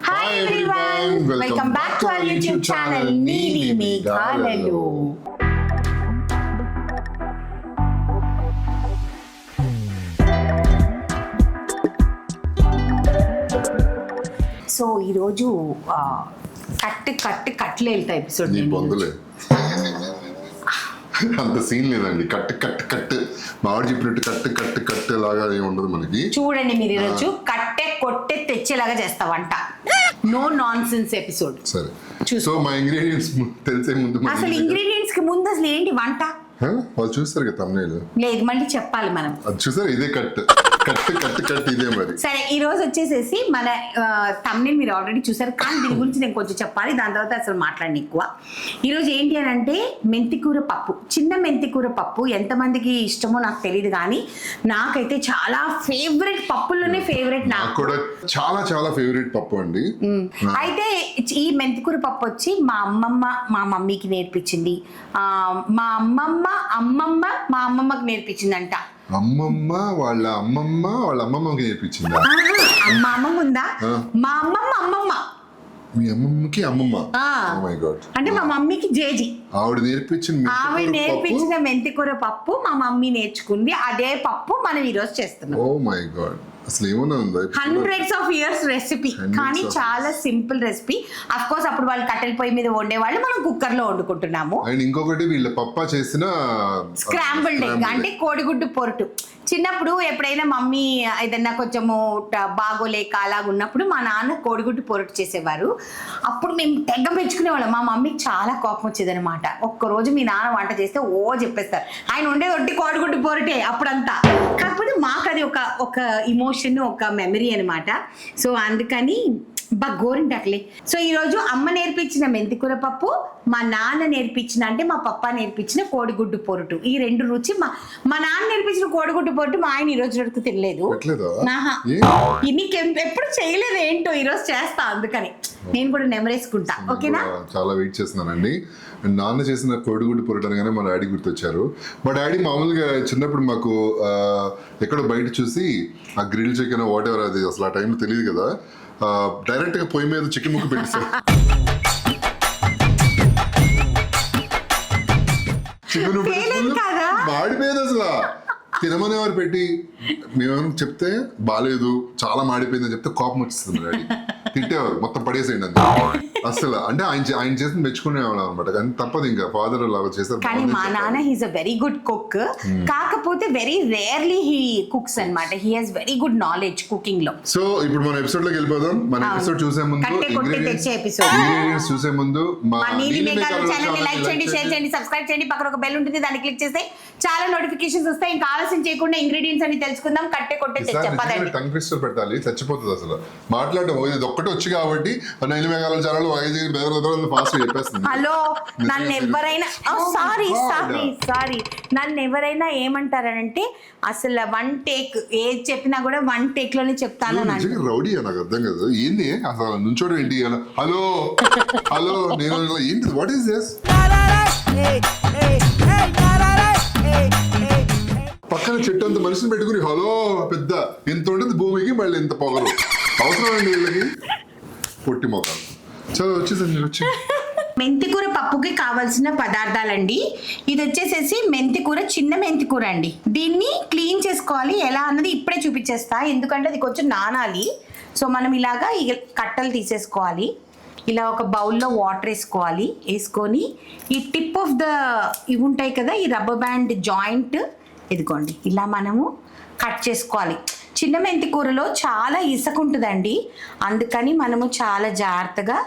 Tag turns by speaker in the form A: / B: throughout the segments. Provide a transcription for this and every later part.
A: Hi everyone, welcome back to our YouTube channel Neeli Meghalalu. So ఈరోజు కట్లేట episode
B: అంత scene లేదండి. Cut మావాడు చెప్పినట్టు కట్ లాగా ఏమి ఉండదు మనకి.
A: చూడండి మీరు ఈరోజు కొట్టే తెచ్చేలాగా చేస్తా వంట. No nonsense episode.
B: సరే, సో మా ఇంగ్రీడియంట్స్ తెలిసే ముందు
A: అసలు ఇంగ్రీడియంట్స్ కి ముందు అసలు ఏంటి వంట
B: వాళ్ళు చూస్తారు కదా తమ్ముళ్ళు.
A: లేదు, మళ్ళీ చెప్పాలి మనం.
B: అది చూసారు, ఇదే కట్ ఇదే మరి.
A: సరే, ఈ రోజు వచ్చేసేసి మన తమ్ముళ్ళు మీరు ఆల్రెడీ చూసారు, కానీ దీని గురించి నేను కొంచెం చెప్పాలి, దాని తర్వాత అసలు మాట్లాడిన ఎక్కువ. ఈరోజు ఏంటి అని అంటే మెంతికూర పప్పు, చిన్న మెంతికూర పప్పు. ఎంతమందికి ఇష్టమో నాకు తెలియదు, కానీ నాకైతే చాలా ఫేవరెట్, పప్పుల్లోనే ఫేవరెట్. నాకు
B: కూడా చాలా చాలా ఫేవరెట్ పప్పు అండి.
A: అయితే ఈ మెంతికూర పప్పు వచ్చి మా అమ్మమ్మ మా మమ్మీకి నేర్పించింది, మా మా అమ్మమ్మకి నేర్పించిందంట.
B: అమ్మమ్మ వాళ్ళ అమ్మమ్మకి నేర్పించిందా?
A: మా అమ్మమ్మ ఉందా? మా అమ్మమ్మ
B: మీ అమ్మమ్మకి అమ్మమ్మ.
A: అంటే మా మమ్మీకి జేజీ.
B: ఆవిడ నేర్పించిన
A: మెంతికూర పప్పు మా మమ్మీ నేర్చుకుంది. అదే పప్పు మనం ఈ రోజు చేస్తున్నాం.
B: ఓ మై గాడ్, అసలు ఏమన్నా ఉందా?
A: హండ్రెడ్స్ ఆఫ్ ఇయర్స్ రెసిపీ, కానీ చాలా సింపుల్ రెసిపీ. అఫ్ కోర్స్ అప్పుడు వాళ్ళు కట్టెల పొయ్యి మీద వండేవాళ్ళు, మనం కుక్కర్ లో వండుకుంటున్నాము.
B: అండ్ ఇంకొకటి వీళ్ళ పప్పా చేసిన
A: స్క్రాంబుల్డ్ ఎగ్, అంటే కోడిగుడ్డు పొరటు. చిన్నప్పుడు ఎప్పుడైనా మమ్మీ ఏదన్నా కొంచెము బాగోలేక అలాగ ఉన్నప్పుడు మా నాన్న కోడిగుడ్డు పొరటు చేసేవారు. అప్పుడు మేము తెగ మెచ్చుకునేవాళ్ళం. మా మమ్మీకి చాలా కోపం వచ్చేది అనమాట. ఒక్కరోజు మీ నాన్న వంట చేస్తే చెప్పేస్తారు, ఆయన ఉండేది ఒట్టి కోడిగుడ్డు పొరటే అప్పుడంతా. కాకపోతే మాకు అది ఒక ఇమోషన్, ఒక మెమరీ అనమాట. సో అందుకని గోరింటట్లే. సో ఈరోజు అమ్మ నేర్పించిన మెంతికూర పప్పు, మా నాన్న నేర్పించిన, అంటే మా పప్ప నేర్పించిన కోడిగుడ్డు పొరటు. ఈ రెండు రుచి. మా నాన్న నేర్పించిన కోడిగుడ్డు పొరటు మా ఆయన ఈ రోజు వరకు తినలేదు. ఎప్పుడు చేయలేదు, ఏంటో ఈ రోజు చేస్తా. అందుకని నేను కూడా నెమరేసుకుంటా. ఓకేనా?
B: చాలా వెయిట్ చేస్తున్నానండి. నాన్న చేసిన కోడిగుడ్డు పొరటు అనగానే మా డాడీ గుర్తొచ్చారు. మా డాడీ మామూలుగా చిన్నప్పుడు మాకు ఎక్కడో బయట చూసి ఆ గ్రిల్ చికెన్ వాట్ ఎవర్, అది అసలు ఆ టైంలో తెలియదు కదా, డైరెక్ట్ గా పొయ్యి మీద చికెన్ ముక్క పెట్టేస్తారు. మాడిపోయేది అసలు. తినమనేవారు పెట్టి, మేమేమో చెప్తే బాగాలేదు, చాలా మాడిపోయిందని చెప్తే కోపం వచ్చేస్తుంది డాడీ. తిట్టేవారు, మొత్తం పడేసేయండి అంతే. అసలు అంటే ఆయన చేసి మెచ్చుకునేవాళ్ళం అనమాట. కానీ తప్పదు, ఇంకా ఫాదర్ అలా చేస్తారు.
A: కానీ మా నాన్న he's a very good cook. కాకపోతే వెరీ రేర్లీ హీ కుక్స్ అన్నమాట. He has very good knowledge cooking లో.
B: సో ఇప్పుడు మన ఎపిసోడ్ లోకి వెళ్ళిపోదాం. మన ఎపిసోడ్ చూసే ముందు, ఇంగ్రీడియెంట్స్ చూసే ముందు మా
A: నీలి మేఘాలు ఛానల్ ని లైక్ చేయండి, షేర్ చేయండి, సబ్స్క్రైబ్ చేయండి. పక్కన ఒక బెల్ ఉంటుంది, దాన్ని క్లిక్ చేస్తే చాలా నోటిఫికేషన్స్ వస్తాయి. ఇంకా ఆలస్యం చేయకుండా ఇంగ్రీడియెంట్స్ అని తెలుసుకుందాం. చెప్పాలండి,
B: టంగ్ ట్విస్టర్ పెట్టాలి, చచ్చిపోతుంది అసలు మాట్లాడడం. ఇది ఒక్కటే వచ్చి కాబట్టి నీలి మేఘాల ఛానల్ ఫాస్ట్ చెప్పేస్తుంది.
A: హలో, నన్ను ఎవరైనా నన్ను ఎవరైనా ఏమంటారంటే అసలు వన్ టేక్ ఏది చెప్పినా కూడా వన్ టేక్ లోనే చెప్తాను.
B: రౌడీ నాకు అర్థం కదా, ఏంది అసలు నుంచోడు ఏంటి? హలో హలో నేను ఏంటి, వాట్ ఈస్ దిస్? పక్కన చెట్టు అంత మనిషిని పెట్టుకుని హలో పెద్ద ఎంత ఉంటుంది భూమికి, మళ్ళీ ఎంత పొగరు అవసరం అండి వీళ్ళకి, పొట్టి మొక్కలు. చలో వచ్చేసి
A: మెంతికూర పప్పుకి కావాల్సిన పదార్థాలండి. ఇది వచ్చేసేసి మెంతికూర, చిన్న మెంతికూర అండి. దీన్ని క్లీన్ చేసుకోవాలి. ఎలా అన్నది ఇప్పుడే చూపించేస్తా, ఎందుకంటే అది కొంచెం నానాలి. సో మనం ఇలాగా ఈ కట్టలు తీసేసుకోవాలి. ఇలా ఒక బౌల్లో వాటర్ వేసుకోవాలి. వేసుకొని ఈ టిప్ ఆఫ్ ద ఇవి ఉంటాయి కదా, ఈ రబ్బర్ బ్యాండ్ జాయింట్, ఇదిగోండి ఇలా మనము కట్ చేసుకోవాలి. చిన్న మెంతి కూరలో చాలా ఇసుక ఉంటుందండి, అందుకని మనము చాలా జాగ్రత్తగా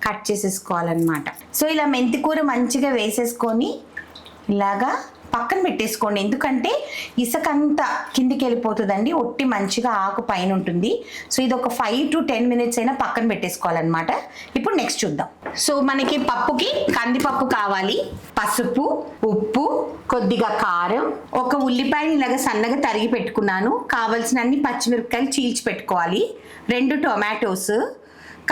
A: కట్ చేసేసుకోవాలన్నమాట. సో ఇలా మెంతి కూర మంచిగా వేసేసుకొని ఇలాగా పక్కన పెట్టేసుకోండి, ఎందుకంటే ఇసుక అంతా కిందికి వెళ్ళిపోతుందండి. ఒట్టి మంచిగా ఆకు పైన ఉంటుంది. సో ఇది ఒక 5 to 10 minutes అయినా పక్కన పెట్టేసుకోవాలన్నమాట. ఇప్పుడు నెక్స్ట్ చూద్దాం. సో మనకి పప్పుకి కందిపప్పు కావాలి, పసుపు, ఉప్పు, కొద్దిగా కారం, ఒక ఉల్లిపాయని ఇలాగ సన్నగా తరిగి పెట్టుకున్నాను, కావలసిన అన్ని పచ్చిమిరపకాయలు చీల్చి పెట్టుకోవాలి, 2 టొమాటోస్,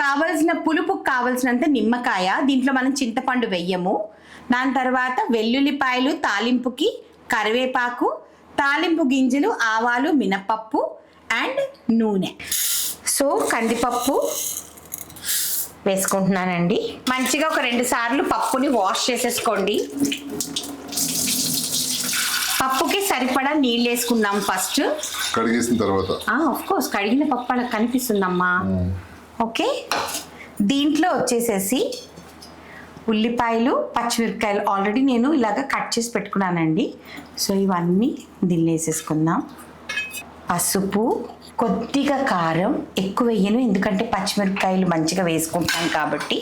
A: కావలసిన పులుపుకు కావలసినంత నిమ్మకాయ, దీంట్లో మనం చింతపండు వెయ్యము. దాని తర్వాత వెల్లుల్లిపాయలు తాలింపుకి, కరివేపాకు, తాలింపు గింజలు, ఆవాలు, మినపప్పు అండ్ నూనె. సో కందిపప్పు వేసుకుంటున్నానండి. మంచిగా ఒక 2 సార్లు పప్పుని వాష్ చేసేసుకోండి. పప్పుకి సరిపడా నీళ్ళు వేసుకుందాం ఫస్ట్.
B: కడిగేసిన తర్వాత
A: ఆఫ్ కోర్స్ కడిగిన పప్పు అలా కనిపిస్తుందమ్మా. ఓకే, దీంట్లో వచ్చేసేసి ఉల్లిపాయలు, పచ్చిమిరపకాయలు ఆల్రెడీ నేను ఇలాగ కట్ చేసి పెట్టుకున్నానండి. సో ఇవన్నీ దీన్ని వేసేసుకుందాం. పసుపు, కొద్దిగా కారం, ఎక్కువ వేయను ఎందుకంటే పచ్చిమిరపకాయలు మంచిగా వేసుకుంటాం కాబట్టి.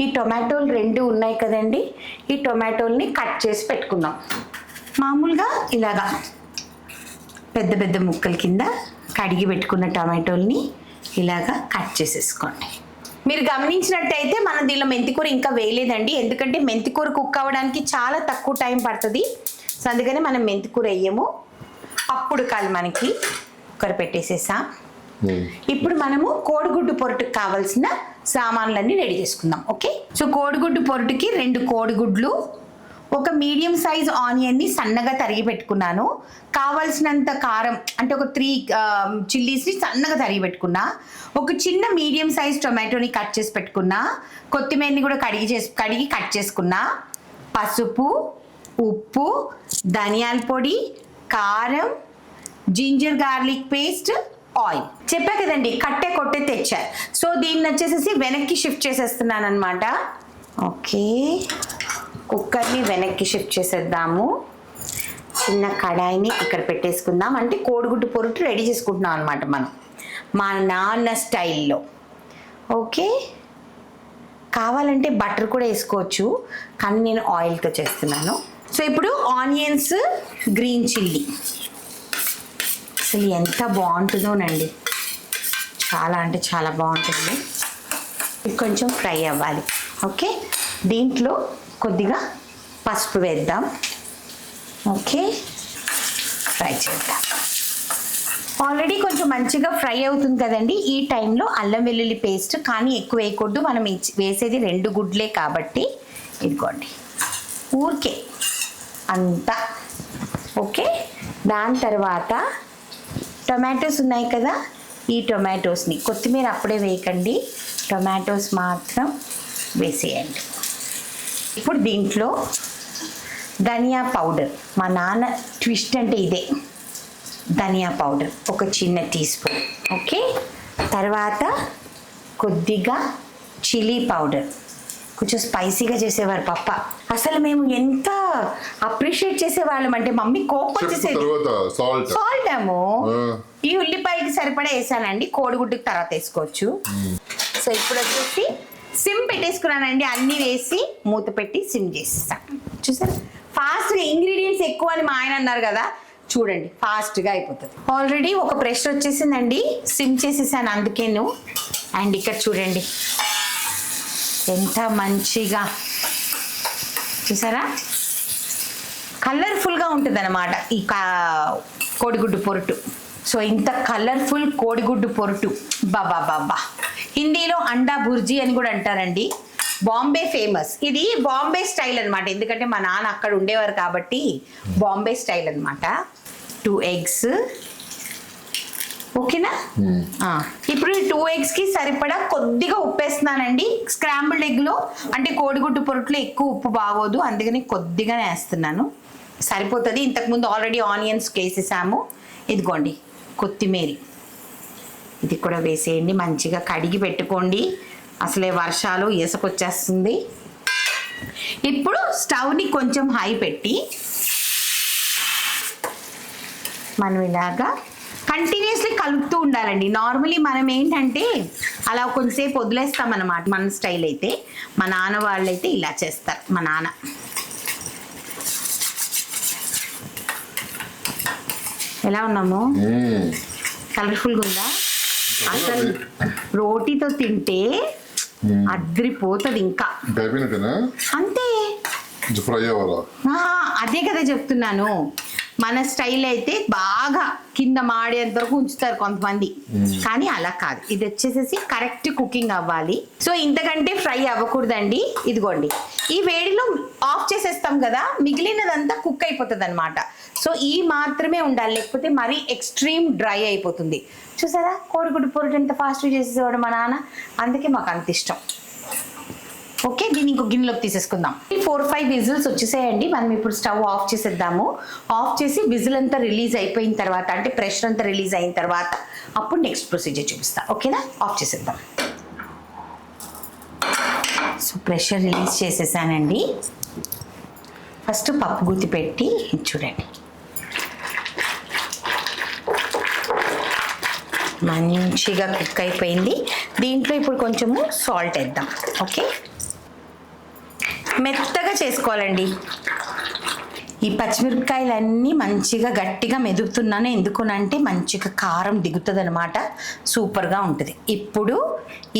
A: ఈ టొమాటోలు 2 ఉన్నాయి కదండి, ఈ టొమాటోల్ని కట్ చేసి పెట్టుకుందాం. మామూలుగా ఇలాగా పెద్ద పెద్ద ముక్కల కింద కడిగి పెట్టుకున్న టొమాటోల్ని ఇలాగా కట్ చేసేసుకోండి. మీరు గమనించినట్టయితే మనం దీనిలో మెంతికూర ఇంకా వేయలేదండి, ఎందుకంటే మెంతికూర కుక్ అవ్వడానికి చాలా తక్కువ టైం పడుతుంది. సో అందుకని మనం మెంతికూర వేయము. అప్పుడు కాదు మనకి కుక్కర్ పెట్టేసేసాం. ఇప్పుడు మనము కోడిగుడ్డు పొరటుకు కావాల్సిన సామాన్లన్నీ రెడీ చేసుకుందాం. ఓకే, సో కోడిగుడ్డు పొరటుకి 2 కోడిగుడ్లు, ఒక మీడియం సైజ్ ఆనియన్ని సన్నగా తరిగి పెట్టుకున్నాను. కావాల్సినంత కారం అంటే ఒక 3 చిల్లీస్ని సన్నగా తరిగి పెట్టుకున్నా. ఒక చిన్న మీడియం సైజ్ టొమాటోని కట్ చేసి పెట్టుకున్నా. కొత్తిమీరని కూడా కడిగి కట్ చేసుకున్నా. పసుపు, ఉప్పు, ధనియాల పొడి, కారం, జింజర్ గార్లిక్ పేస్ట్, ఆయిల్. చెప్పా కదండి కట్టే కొట్టే తెచ్చా. సో దీన్ని వచ్చేసేసి వెనక్కి షిఫ్ట్ చేసేస్తున్నాను అనమాట. ఓకే, కుక్కర్ని వెనక్కి షిఫ్ట్ చేసేద్దాము. చిన్న కడాయిని ఇక్కడ పెట్టేసుకుందాం. అంటే కోడిగుడ్డు పొరుటు రెడీ చేసుకుంటున్నాం అనమాట మనం మా నాన్న స్టైల్లో. ఓకే, కావాలంటే బటర్ కూడా వేసుకోవచ్చు, కానీ నేను ఆయిల్తో చేస్తున్నాను. సో ఇప్పుడు ఆనియన్స్, గ్రీన్ చిల్లీ. అసలు ఎంత బాగుంటుందోనండి, చాలా అంటే చాలా బాగుంటుంది. ఇది కొంచెం ఫ్రై అవ్వాలి. ఓకే, దీంట్లో కొద్దిగా పసుపు వేద్దాం. ఓకే, ఫ్రై చేద్దాం. ఆల్రెడీ కొంచెం మంచిగా ఫ్రై అవుతుంది కదండి. ఈ టైంలో అల్లం వెల్లుల్లి పేస్ట్, కానీ ఎక్కువ వేయకూడదు, మనం వేసేది 2 గుడ్లే కాబట్టి ఇదిగోండి ఊరికే అంతా. ఓకే, దాని తర్వాత టొమాటోస్ ఉన్నాయి కదా, ఈ టొమాటోస్ని, కొత్తిమీర అప్పుడే వేయకండి, టొమాటోస్ మాత్రం వేసేయండి. ఇప్పుడు దీంట్లో ధనియా పౌడర్, మా నాన్న ట్విస్ట్ అంటే ఇదే, ధనియా పౌడర్ ఒక చిన్న టీ స్పూన్. ఓకే, తర్వాత కొద్దిగా చిల్లీ పౌడర్, కొంచెం స్పైసీగా చేసేవారు పప్ప. అసలు మేము ఎంత అప్రిషియేట్ చేసేవాళ్ళం అంటే మమ్మీ కోపం వచ్చేసేది. సాల్ట్ ఏమో ఈ ఉల్లిపాయలకి సరిపడా వేసానండి, కోడిగుడ్డుకి తర్వాత వేసుకోవచ్చు. సో ఇప్పుడు వచ్చేసి సిమ్ పెట్టేసుకున్నానండి, అన్నీ వేసి మూత పెట్టి సిమ్ చేసేసాను. చూసారు ఫాస్ట్గా, ఇంగ్రీడియంట్స్ ఎక్కువ అని మా ఆయన అన్నారు కదా, చూడండి ఫాస్ట్గా అయిపోతుంది. ఆల్రెడీ ఒక ప్రెషర్ వచ్చేసిందండి, సిమ్ చేసేసాను అందుకేను. అండ్ ఇక్కడ చూడండి ఎంత మంచిగా, చూసారా కలర్ఫుల్గా ఉంటుంది అన్నమాట ఈ కోడిగుడ్డు పొరుటు. సో ఇంత కలర్ఫుల్ కోడిగుడ్డు పొరుటు, బాబా బాబా. హిందీలో అండా బుర్జీ అని కూడా అంటారండి. బాంబే ఫేమస్, ఇది బాంబే స్టైల్ అనమాట, ఎందుకంటే మా నాన్న అక్కడ ఉండేవారు కాబట్టి బాంబే స్టైల్ అనమాట. 2 eggs. ఓకేనా, ఇప్పుడు 2 eggsకి సరిపడా కొద్దిగా ఉప్పు వేస్తున్నానండి. స్క్రాంబుల్డ్ ఎగ్లో అంటే కోడిగుడ్డు పొరుట్లో ఎక్కువ ఉప్పు బాగోదు, అందుకని కొద్దిగానే వేస్తున్నాను, సరిపోతుంది. ఇంతకుముందు ఆల్రెడీ ఆనియన్స్ వేసేసాము. ఇదిగోండి కొత్తిమీర, ఇది కూడా వేసేయండి. మంచిగా కడిగి పెట్టుకోండి, అసలే వర్షాలు ఇసుకొచ్చేస్తుంది. ఇప్పుడు స్టవ్ని కొంచెం హై పెట్టి మనం ఇలాగా కంటిన్యూస్లీ కలుపుతూ ఉండాలండి. నార్మలీ మనం ఏంటంటే అలా కొంచెంసేపు వదిలేస్తాం అన్నమాట మన స్టైల్ అయితే. మా నాన్న వాళ్ళైతే ఇలా చేస్తారు. మా నాన్న ఎలా ఉన్నాము, కలర్ఫుల్గా ఉందా? అసలు రోటీతో తింటే అద్రిపోతుంది. ఇంకా అంతే,
B: అదే కదా చెప్తున్నాను.
A: మన స్టైల్ అయితే బాగా కింద మాడేంత వరకు ఉంచుతారు కొంతమంది, కానీ అలా కాదు. ఇది వచ్చేసేసి కరెక్ట్ కుకింగ్ అవ్వాలి. సో ఇంతకంటే ఫ్రై అవ్వకూడదండి. ఇదిగోండి, ఈ వేడిలో ఆఫ్ చేసేస్తాం కదా, మిగిలినదంతా కుక్ అయిపోతుంది అనమాట. సో ఈ మాత్రమే ఉండాలి, లేకపోతే మరీ ఎక్స్ట్రీమ్ డ్రై అయిపోతుంది. చూసారా కోడిగుడ్డు పొరటు ఎంత ఫాస్ట్గా చేసేవాడు మా నాన్న, అందుకే మాకు అంత ఇష్టం. ఓకే, దీన్ని ఇంకో గిన్నెలోకి తీసేసుకుందాం. 4-5 విజిల్స్ వచ్చేసాయండి. మనం ఇప్పుడు స్టవ్ ఆఫ్ చేసేద్దాము. ఆఫ్ చేసి విజిల్ అంతా రిలీజ్ అయిపోయిన తర్వాత, అంటే ప్రెషర్ అంతా రిలీజ్ అయిన తర్వాత అప్పుడు నెక్స్ట్ ప్రొసీజర్ చూపిస్తా. ఓకేనా, ఆఫ్ చేసేద్దాం. సో ప్రెషర్ రిలీజ్ చేసేసానండి. ఫస్ట్ పప్పు గుత్తి పెట్టి చూడండి, మంచిగా కుక్ అయిపోయింది. దీంట్లో ఇప్పుడు కొంచెము సాల్ట్ వేద్దాం. ఓకే, మెత్తగా చేసుకోవాలండి. ఈ పచ్చిమిరపకాయలన్నీ మంచిగా గట్టిగా మెదుపుతున్నాను, ఎందుకునంటే మంచిగా కారం దిగుతుంది అనమాట, సూపర్గా ఉంటుంది. ఇప్పుడు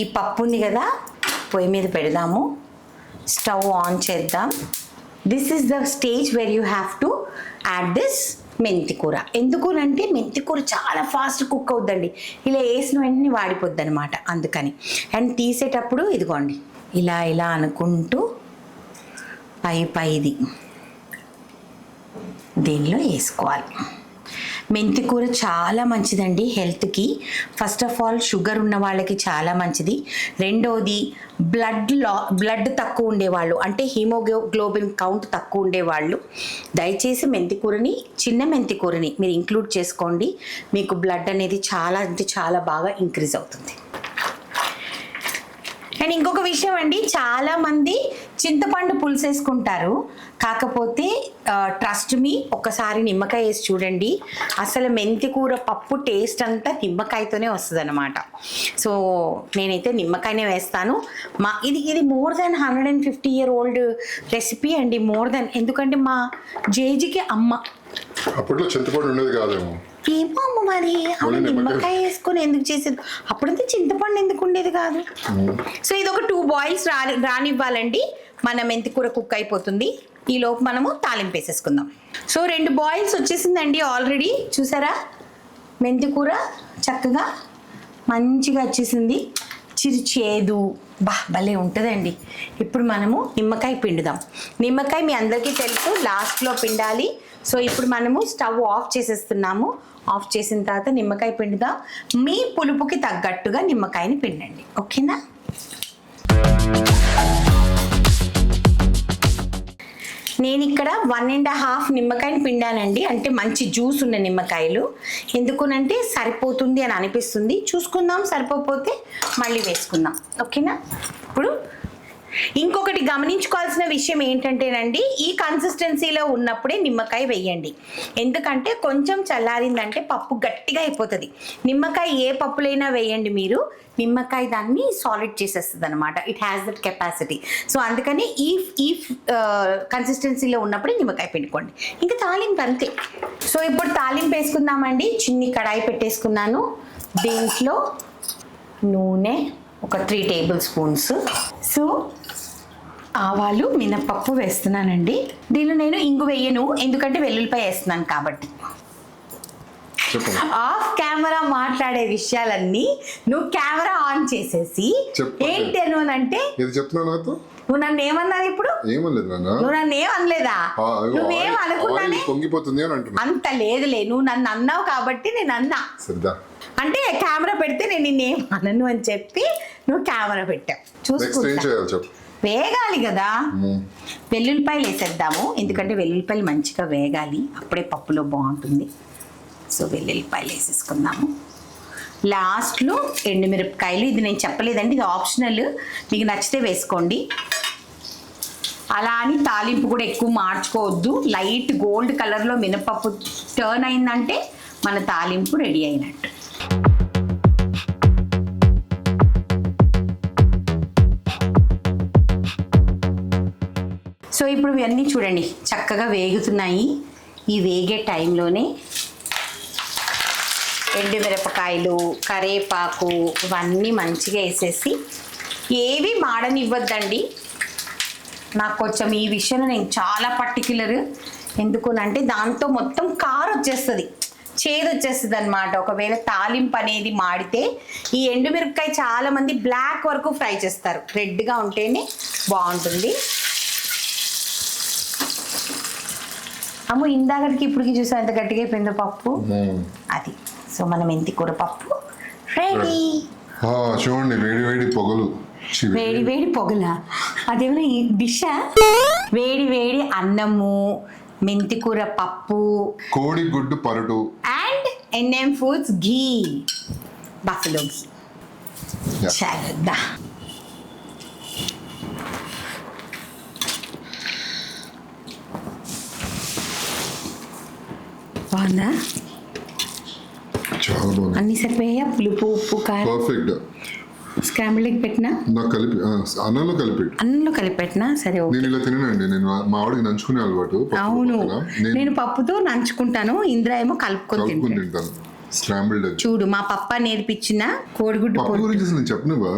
A: ఈ పప్పు ఉంది కదా, పొయ్యి మీద పెడదాము, స్టవ్ ఆన్ చేద్దాం. This is the stage where you have to add this మెంతి కూర. ఎందుకునంటే మెంతి కూర చాలా ఫాస్ట్ కుక్ అవుద్దండి, ఇలా వేసిన వెంటనే వాడిపోద్ది అనమాట, అందుకని. అండ్ తీసేటప్పుడు ఇదిగోండి, ఇలా ఇలా అనుకుంటూ పైది దీనిలో వేసుకోవాలి. మెంతి కూర చాలా మంచిదండి హెల్త్కి. ఫస్ట్ ఆఫ్ ఆల్ షుగర్ ఉన్న వాళ్ళకి చాలా మంచిది. రెండోది బ్లడ్ తక్కువ ఉండేవాళ్ళు, అంటే హీమోగ్లోబిన్ కౌంట్ తక్కువ ఉండేవాళ్ళు దయచేసి మెంతి కూరని, చిన్న మెంతి కూరని మీరు ఇంక్లూడ్ చేసుకోండి. మీకు బ్లడ్ అనేది చాలా అంటే చాలా బాగా ఇంక్రీజ్ అవుతుంది. అండ్ ఇంకొక విషయం అండి, చాలామంది చింతపండు పులుసు వేసుకుంటారు, కాకపోతే ట్రస్ట్ మీ, ఒక్కసారి నిమ్మకాయ వేసి చూడండి. అసలు మెంతి కూర పప్పు టేస్ట్ అంతా నిమ్మకాయతోనే వస్తుంది అనమాట. సో నేనైతే నిమ్మకాయనే వేస్తాను. ఇది more than 150 year old recipe అండి, మోర్ దెన్. ఎందుకంటే మా జేజీకి అమ్మ
B: అప్పట్లో చింతపండు ఉండేది కాదేమో,
A: ఏమో అమ్మ మరి అమ్మ నిమ్మకాయ వేసుకొని ఎందుకు చేసేది, అప్పుడైతే చింతపండు ఎందుకు ఉండేది కాదు. సో ఇది ఒక 2 boils రానివ్వాలండి, మన మెంతి కూర కుక్ అయిపోతుంది. ఈలోపు మనము తాలింపు వేసేసుకుందాం. సో 2 boils వచ్చేసిందండి ఆల్రెడీ, చూసారా మెంతి కూర చక్కగా మంచిగా వచ్చేసింది. చేదు భలే ఉంటుందండి. ఇప్పుడు మనము నిమ్మకాయ పిండుదాం. నిమ్మకాయ మీ అందరికీ తెలుసు లాస్ట్లో పిండాలి. సో ఇప్పుడు మనము స్టవ్ ఆఫ్ చేసేస్తున్నాము. ఆఫ్ చేసిన తర్వాత నిమ్మకాయ పిండుదాం. మీ పులుపుకి తగ్గట్టుగా నిమ్మకాయని పిండండి, ఓకేనా. నేను ఇక్కడ 1.5 నిమ్మకాయని పిండానండి, అంటే మంచి జ్యూస్ ఉన్న నిమ్మకాయలు. ఎందుకునంటే సరిపోతుంది అని అనిపిస్తుంది, చూసుకుందాం, సరిపోతే మళ్ళీ వేసుకుందాం, ఓకేనా. ఇప్పుడు ఇంకొకటి గమనించుకోవాల్సిన విషయం ఏంటంటేనండి, ఈ కన్సిస్టెన్సీలో ఉన్నప్పుడే నిమ్మకాయ వేయండి. ఎందుకంటే కొంచెం చల్లారిందంటే పప్పు గట్టిగా అయిపోతుంది. నిమ్మకాయ ఏ పప్పులైనా వేయండి మీరు, నిమ్మకాయ దాన్ని సాలిడ్ చేసేస్తుంది అనమాట, it has that capacity. So అందుకని ఈ కన్సిస్టెన్సీలో ఉన్నప్పుడే నిమ్మకాయ పిండుకోండి. ఇంకా తాలింపు అంతే. సో ఇప్పుడు తాలింపు వేసుకుందామండి. చిన్ని కడాయి పెట్టేసుకున్నాను, దీంట్లో నూనె ఒక 3 tablespoons. సో ఆవాలు మినపప్పు వేస్తున్నానండి. దీనిలో నేను ఇంగు వేయను, ఎందుకంటే వెల్లుల్లిపాయ వేస్తున్నాను కాబట్టి. ఆఫ్ కెమెరా మాట్లాడే విషయాలన్నీ నువ్వు కెమెరా ఆన్ చేసేసి ఏంటి అంటే నువ్వు నన్ను ఏమన్నావు ఇప్పుడు? నువ్వు నన్ను ఏమనలేదా? నువ్వేం అనుకున్నానే అంత లేదులే, నువ్వు నన్ను అన్నావు కాబట్టి నేను అన్నా. అంటే కెమెరా పెడితే నేను నిన్నేం అనను అని చెప్పి నువ్వు కెమెరా పెట్టావు. చూసుకుంటా వేగాలి కదా. వెల్లుల్లిపాయలు వేసేద్దాము, ఎందుకంటే వెల్లుల్లిపాయలు మంచిగా వేగాలి, అప్పుడే పప్పులో బాగుంటుంది. సో వెల్లుల్లిపాయలు వేసేసుకుందాము. లాస్ట్లో ఎండుమిరపకాయలు, ఇది నేను చెప్పలేదండి, ఇది ఆప్షనల్, మీకు నచ్చితే వేసుకోండి. అలా అని తాలింపు కూడా ఎక్కువ మార్చుకోవద్దు. లైట్ గోల్డ్ కలర్లో మినపప్పు టర్న్ అయిందంటే మన తాలింపు రెడీ అయినట్టు. సో ఇప్పుడు ఇవన్నీ చూడండి చక్కగా వేగుతున్నాయి. ఈ వేగే టైంలోనే ఎండుమిరపకాయలు, కరేపాకు ఇవన్నీ మంచిగా వేసేసి, ఏవి మాడనివ్వద్దండి. నాకు కొంచెం ఈ విషయంలో నేను చాలా పర్టిక్యులర్. ఎందుకునంటే దాంతో మొత్తం కారు వచ్చేస్తుంది, చేదు వచ్చేస్తుంది అనమాట. ఒకవేళ తాలింపు అనేది మాడితే ఈ ఎండుమిరపకాయ చాలా మంది బ్లాక్ వరకు ఫ్రై చేస్తారు, రెడ్గా ఉంటేనే బాగుంటుంది. అమ్ము ఇందాకటికి ఇప్పటికి చూసా ఎంత గట్టిగా అయిపోయిందో పప్పు. అది సో మన మెంతి కూర పప్పు రెడీ.
B: చూడండి వేడి వేడి పొగలు.
A: వేడి వేడి పొగల అదేమైనా ఈ డిషా? వేడి వేడి అన్నము, మెంతి కూర పప్పు,
B: కోడి గుడ్డు పరటు
A: and NM foods ghee, buffalo ghee.
B: Yeah.
A: చల్లదా బాగుందా?
B: చాలా బాగుంది.
A: అన్ని సరిపోయా? పులుపు, ఉప్పు, కారం.
B: పర్ఫెక్ట్.
A: స్క్రాంబుల్ ఎగ్ పెట్టినా,
B: నాకు కలిపి అన్నంలో కలిపి
A: అన్నంలో కలిపి పెట్టినా సరే. ఓకే.
B: నేను ఇలా తిననండి, నేను మా ఆవిడకి నంచుకునే అలవాటు పప్పుతో
A: అవును,
B: పక్కన. నేను
A: నేను పప్పుతో నంచుకుంటాను, ఇంద్ర ఏమో కలుపుకొని
B: కలుపుకొని
A: తింటాను.
B: తింటాను స్క్రాంబుల్డ్ ఎగ్.
A: చూడు మా పప్ప నేర్పించిన కోడిగుడ్డు
B: పప్పు
A: పొట్టు.
B: గురించి అసలు నేను చెప్పినవా?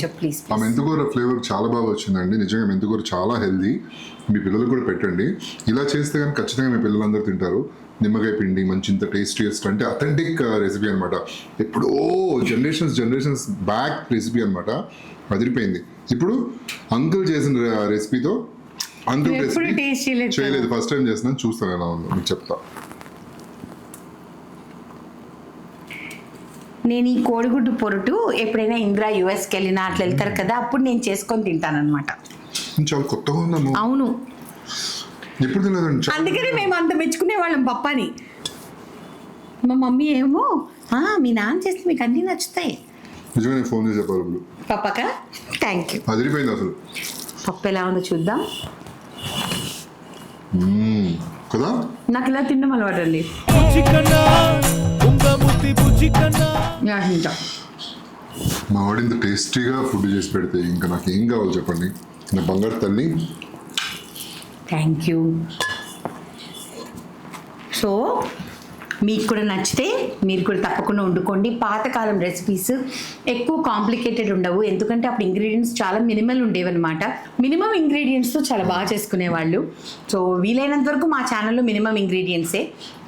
A: చెప్పు ప్లీజ్.
B: ఆ మెంతికూర ఫ్లేవర్ చాలా బాగా వచ్చిందండి. నిజంగా మెంతికూర చాలా హెల్దీ, మీ పిల్లలకు కూడా పెట్టండి. ఇలా చేస్తే కానీ ఖచ్చితంగా మీ పిల్లలందరూ తింటారు. నిమ్మకాయ పిండి మంచి ఇంత టేస్టీయెస్ట్ అంటే అథెంటిక్ రెసిపీ అనమాట. ఎప్పుడో జనరేషన్స్ బ్యాక్ రెసిపీ అనమాట. అదిరిపోయింది. ఇప్పుడు అంకుల్ చేసిన రెసిపీతో, అంకుల్
A: ఎప్పుడు
B: రెసిపీ
A: టేస్ట్
B: చేయలేదు, ఫస్ట్ టైం చేస్తున్నాను, చూస్తాను ఎలా ఉందో మీకు చెప్తా.
A: నేను ఈ కోడిగుడ్డు పొరుటు ఎప్పుడైనా ఇంద్ర యుఎస్కి వెళ్ళినా అట్లా వెళ్తారు కదా, అప్పుడు నేను చేసుకొని తింటాను అనమాట.
B: చాలా కొత్తగా ఉందమ్మా.
A: అవును,
B: ఎప్పుడు తినదండి.
A: అందుకనే మేము అంత మెచ్చుకునే వాళ్ళం పప్పని. మా మమ్మీ ఏమో మీ నాన్న చేస్తే మీకు అన్నీ నచ్చుతాయి.
B: నిజంగా నేను ఫోన్ చేసి చెప్పాలి
A: పప్పక. Thank you.
B: అదిరిపోయింది అసలు.
A: పప్పు ఎలా ఉందో చూద్దాం
B: కదా.
A: నాకు ఇలా తినడం అలవాటు అండి.
B: మా వాడు ఇంత టేస్టీగా ఫుడ్ చేసి పెడితే ఇంకా నాకు ఏం కావాలి చెప్పండి, నా బంగారు తల్లి.
A: Thank you. సో మీకు కూడా నచ్చితే మీరు కూడా తప్పకుండా వండుకోండి. పాతకాలం రెసిపీస్ ఎక్కువ కాంప్లికేటెడ్ ఉండవు, ఎందుకంటే అప్పుడు ఇంగ్రీడియంట్స్ చాలా మినిమల్ ఉండేవన్నమాట. మినిమం ఇంగ్రీడియంట్స్తో చాలా బాగా చేసుకునేవాళ్ళు. సో వీలైనంత వరకు మా ఛానల్లో మినిమం ఇంగ్రీడియంట్సే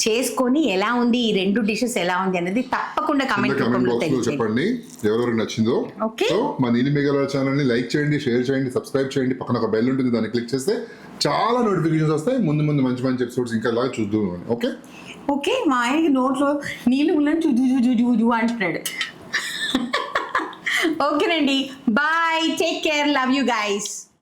A: చేసుకొని ఎలా ఉంది ఈ రెండు డిషెస్ ఎలా ఉంది అనేది తప్పకుండా కమెంట్
B: బాక్స్ లో చెప్పండి ఎవరెవరికి నచ్చిందో.
A: ఓకే.
B: సో మా నీలి మేఘాల ఛానల్ ని లైక్ చేయండి, షేర్ చేయండి, సబ్స్క్రైబ్ చేయండి. పక్కన ఒక బెల్ ఉంటుంది, దాన్ని క్లిక్ చేస్తే చాలా నోటిఫికేషన్స్ వస్తాయి. ముందు మంచి ఎపిసోడ్స్ ఇంకా ఇలాగా చూద్దాం. Okay
A: okay. మా ఆయనకి నోట్లో నీళ్ళు ఉన్నది చూ అంటున్నాడు. ఓకేనండి, bye, take care, love you guys.